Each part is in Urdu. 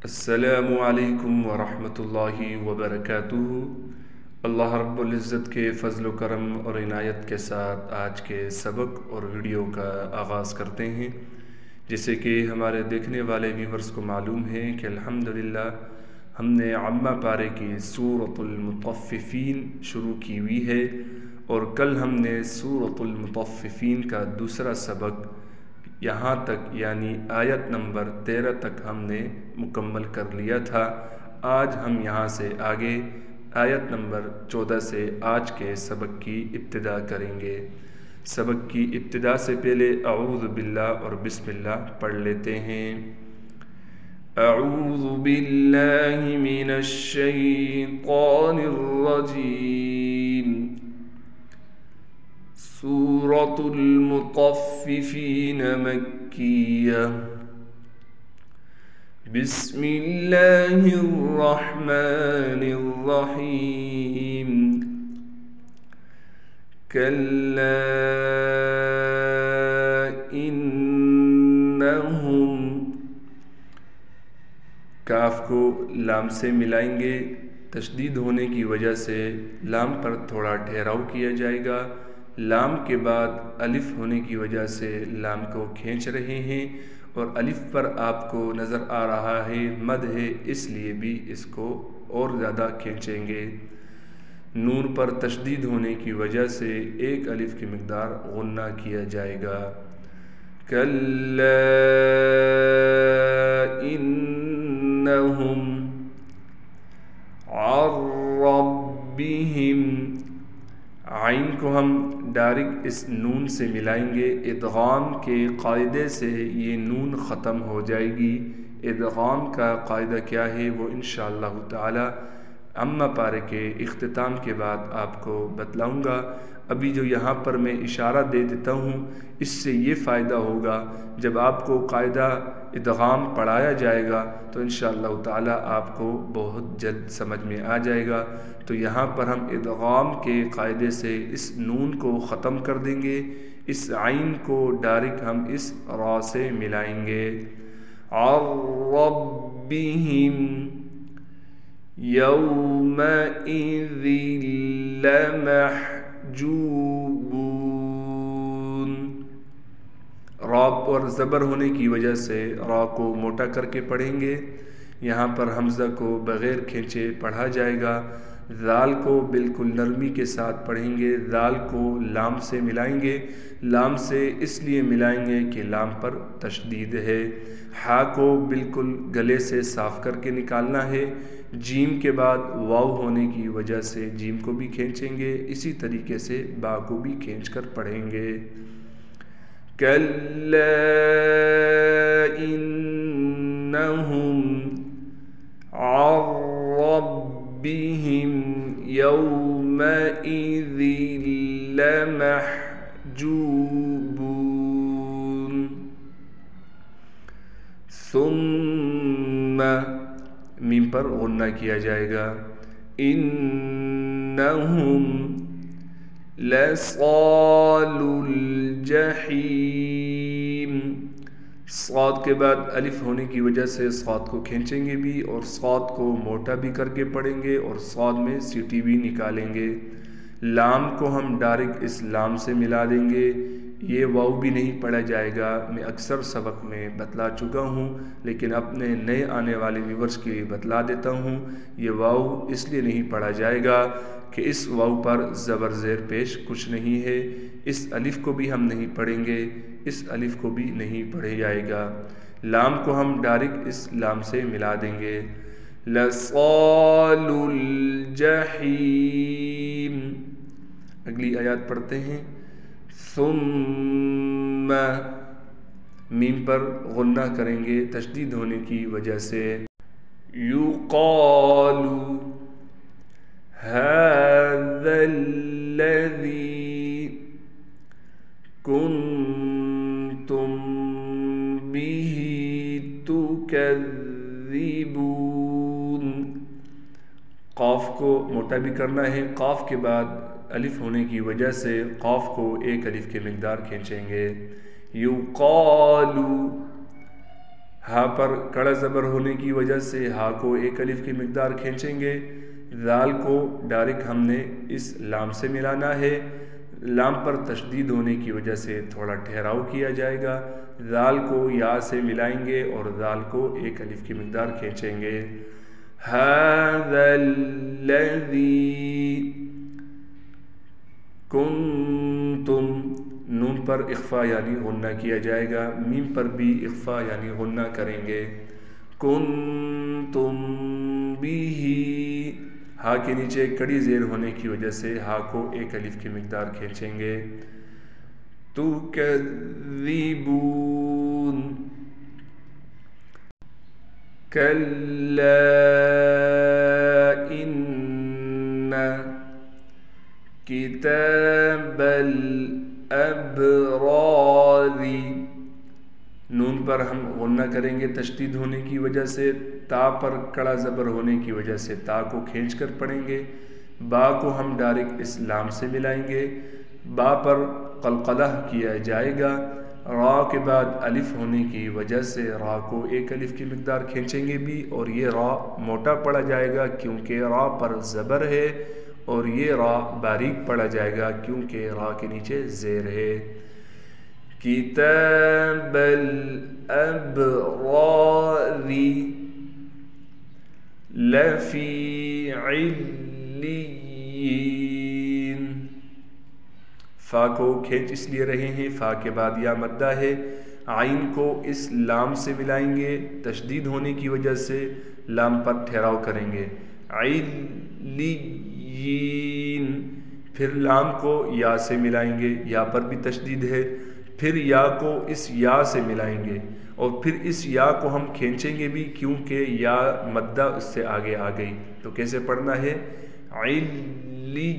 السلام علیکم ورحمۃ اللہ وبرکاتہ۔ اللہ رب العزت کے فضل و کرم اور عنایت کے ساتھ آج کے سبق اور ویڈیو کا آغاز کرتے ہیں۔ جیسے کہ ہمارے دیکھنے والے ویورز کو معلوم ہے کہ الحمدللہ ہم نے عامہ پارے کی سورۃ المطففین شروع کی ہوئی ہے، اور کل ہم نے سورۃ المطففین کا دوسرا سبق یہاں تک یعنی آیت نمبر 13 تک ہم نے مکمل کر لیا تھا۔ آج ہم یہاں سے آگے آیت نمبر 14 سے آج کے سبق کی ابتدا کریں گے۔ سبق کی ابتدا سے پہلے اعوذ باللہ اور بسم اللہ پڑھ لیتے ہیں۔ اعوذ باللہ من الشیطان الرجیم۔ سورۃ المطففین مکیہ۔ بسم اللہ الرحمن الرحیم۔ کلا انہم، کاف کو لام سے ملائیں گے، تشدید ہونے کی وجہ سے لام پر تھوڑا ٹھہراؤ کیا جائے گا۔ لام کے بعد الف ہونے کی وجہ سے لام کو کھینچ رہے ہیں، اور الف پر آپ کو نظر آ رہا ہے مد ہے، اس لیے بھی اس کو اور زیادہ کھینچیں گے۔ نون پر تشدید ہونے کی وجہ سے ایک الف کی مقدار غنہ کیا جائے گا۔ کلا انہم عن ربہم، عین کو ہم ڈائریکٹ اس نون سے ملائیں گے۔ ادغام کے قاعدے سے یہ نون ختم ہو جائے گی۔ ادغام کا قاعدہ کیا ہے وہ انشاءاللہ تعالی عامہ پارے کے اختتام کے بعد آپ کو بتلاؤں گا۔ ابھی جو یہاں پر میں اشارہ دے دیتا ہوں، اس سے یہ فائدہ ہوگا جب آپ کو قاعدہ ادغام پڑھایا جائے گا تو انشاءاللہ تعالی آپ کو بہت جلد سمجھ میں آ جائے گا۔ تو یہاں پر ہم ادغام کے قاعدے سے اس نون کو ختم کر دیں گے، اس عین کو ڈائریکٹ ہم اس را سے ملائیں گے۔ عن ربہم یومئذ لمحجوبون، را پر زبر ہونے کی وجہ سے را کو موٹا کر کے پڑھیں گے۔ یہاں پر حمزہ کو بغیر کھینچے پڑھا جائے گا۔ ذال کو بالکل نرمی کے ساتھ پڑھیں گے۔ ذال کو لام سے ملائیں گے۔ لام سے اس لیے ملائیں گے کہ لام پر تشدید ہے۔ ہا کو بالکل گلے سے صاف کر کے نکالنا ہے۔ جیم کے بعد واو ہونے کی وجہ سے جیم کو بھی کھینچیں گے، اسی طریقے سے با کو بھی کھینچ کر پڑھیں گے۔ کلا انہم عن ربہم یومئذ لمحجوبون۔ ثم، میم پر غنہ کیا جائے گا۔ انہم لصالو الجحیم، صاد کے بعد الف ہونے کی وجہ سے صاد کو کھینچیں گے بھی، اور صاد کو موٹا بھی کر کے پڑھیں گے، اور صاد میں سیٹی بھی نکالیں گے۔ لام کو ہم ڈائریکٹ اس لام سے ملا دیں گے۔ یہ واو بھی نہیں پڑھا جائے گا، میں اکثر سبق میں بتلا چکا ہوں، لیکن اپنے نئے آنے والے ویورز کے لیے بتلا دیتا ہوں۔ یہ واو اس لیے نہیں پڑھا جائے گا کہ اس واو پر زبر زیر پیش کچھ نہیں ہے۔ اس الف کو بھی ہم نہیں پڑھیں گے، اس الف کو بھی نہیں پڑھا جائے گا۔ لام کو ہم ڈائریکٹ اس لام سے ملا دیں گے۔ لصالو الجحیم۔ اگلی آیات پڑھتے ہیں۔ ثم، میم پر غنہ کریں گے تشدید ہونے کی وجہ سے۔ یقال ھذا الذی کنتم بہ تکذبون، قاف کو موٹا بھی کرنا ہے۔ قاف کے بعد الف ہونے کی وجہ سے قاف کو ایک الف کی مقدار کھینچیں گے۔ یقالو ہا پر کڑا زبر ہونے کی وجہ سے ہا کو ایک الف کی مقدار کھینچیں گے۔ ذال کو ڈائریکٹ ہم نے اس لام سے ملانا ہے، لام پر تشدید ہونے کی وجہ سے تھوڑا ٹھہراؤ کیا جائے گا۔ ذال کو یا سے ملائیں گے اور ذال کو ایک الف کی مقدار کھینچیں گے۔ ھذا الذی کنتم، نون پر اخفا یعنی غنہ کیا جائے گا، میم پر بھی اخفا یعنی غنہ کریں گے۔ کنتم بہ، ہا کے نیچے کڑی زیر ہونے کی وجہ سے ہا کو ایک الف کی مقدار کھینچیں گے۔ تکذبون، کلا ان کتاب الابرار، نون پر ہم غنہ کریں گے تشدید ہونے کی وجہ سے، تا پر کڑا زبر ہونے کی وجہ سے تا کو کھینچ کر پڑھیں گے۔ با کو ہم ڈائریکٹ اس لام سے ملائیں گے، با پر قلقلہ کیا جائے گا۔ را کے بعد الف ہونے کی وجہ سے را کو ایک الف کی مقدار کھینچیں گے بھی، اور یہ را موٹا پڑا جائے گا کیونکہ را پر زبر ہے، اور یہ را باریک پڑا جائے گا کیونکہ را کے نیچے زیر ہے۔ کتاب الابرار لفی علیین، فا کو کھینچ اس لیے رہے ہیں، فا کے بعد یا مدہ ہے، عین کو اس لام سے ملائیں گے، تشدید ہونے کی وجہ سے لام پر ٹھہراؤ کریں گے۔ علیین، پھر لام کو یا سے ملائیں گے، یا پر بھی تشدید ہے، پھر یا کو اس یا سے ملائیں گے، اور پھر اس یا کو ہم کھینچیں گے بھی کیونکہ یا مدہ اس سے آگے آ گئی۔ تو کیسے پڑھنا ہے؟ علیین،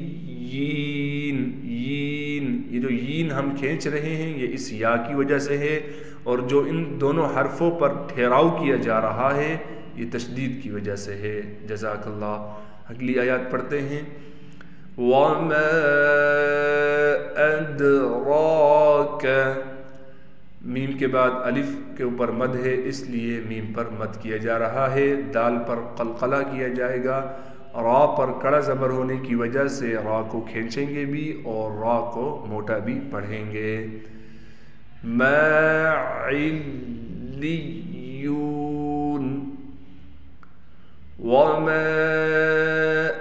یین، یہ جو یین ہم کھینچ رہے ہیں یہ اس یا کی وجہ سے ہے، اور جو ان دونوں حرفوں پر ٹھہراؤ کیا جا رہا ہے یہ تشدید کی وجہ سے ہے۔ جزاک اللہ۔ اگلی آیات پڑھتے ہیں۔ وَمَا أَدْرَاكَ، میم کے بعد الف کے اوپر مد ہے اس لیے میم پر مد کیا جا رہا ہے، دال پر قلقلہ کیا جائے گا، را پر کڑا زبر ہونے کی وجہ سے را کو کھینچیں گے بھی اور را کو موٹا بھی پڑھیں گے۔ ما علیون، وما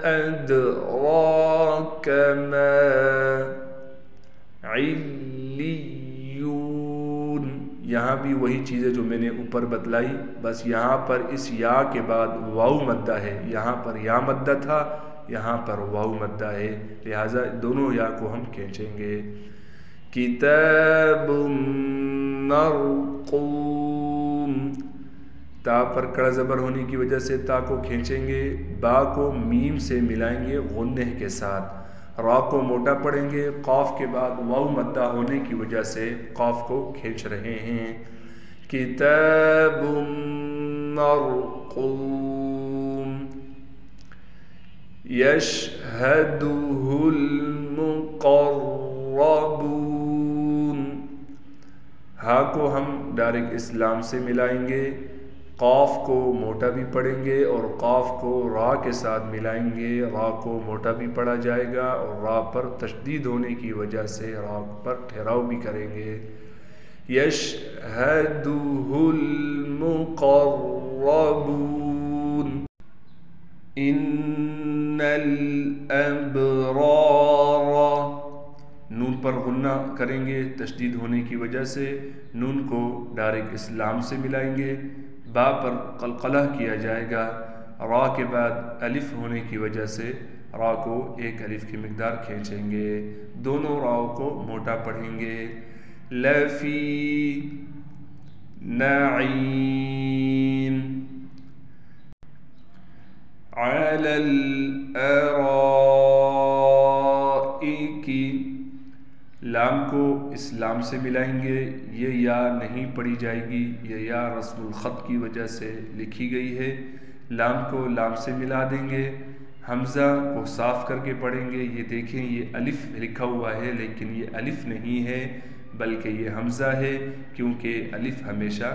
أدراك ما علیون، یہاں بھی وہی چیزیں جو میں نے اوپر بتلائی، بس یہاں پر اس یا کے بعد واو مدہ ہے، یہاں پر یا مدہ تھا، یہاں پر واو مدہ ہے، لہٰذا دونوں یا کو ہم کھینچیں گے۔ کتاب مرقوم، تا پر کڑا زبر ہونے کی وجہ سے تا کو کھینچیں گے، با کو میم سے ملائیں گے غنہ کے ساتھ، را کو موٹا پڑھیں گے، قاف کے بعد واو مدہ ہونے کی وجہ سے قاف کو کھینچ رہے ہیں۔ کتاب مرقوم یشہدہ المقربون، ہا کو ہم ڈائریکٹ اسلام سے ملائیں گے، قاف کو موٹا بھی پڑھیں گے اور قاف کو را کے ساتھ ملائیں گے، را کو موٹا بھی پڑھا جائے گا اور را پر تشدید ہونے کی وجہ سے را پر ٹھہراؤ بھی کریں گے۔ یشہدہ المقربون ان الابرار، نون پر غنہ کریں گے تشدید ہونے کی وجہ سے، نون کو ڈائریکٹ اسلام سے ملائیں گے، با پر قلقلہ کیا جائے گا، را کے بعد الف ہونے کی وجہ سے را کو ایک الف کی مقدار کھینچیں گے، دونوں راؤ کو موٹا پڑھیں گے۔ لفی نعیم علی الارائک، لام کو اسلام سے ملائیں گے، یہ یا نہیں پڑھی جائے گی، یہ یا رسم الخط کی وجہ سے لکھی گئی ہے، لام کو لام سے ملا دیں گے، حمزہ کو صاف کر کے پڑھیں گے، یہ دیکھیں یہ الف لکھا ہوا ہے لیکن یہ الف نہیں ہے بلکہ یہ حمزہ ہے، کیونکہ الف ہمیشہ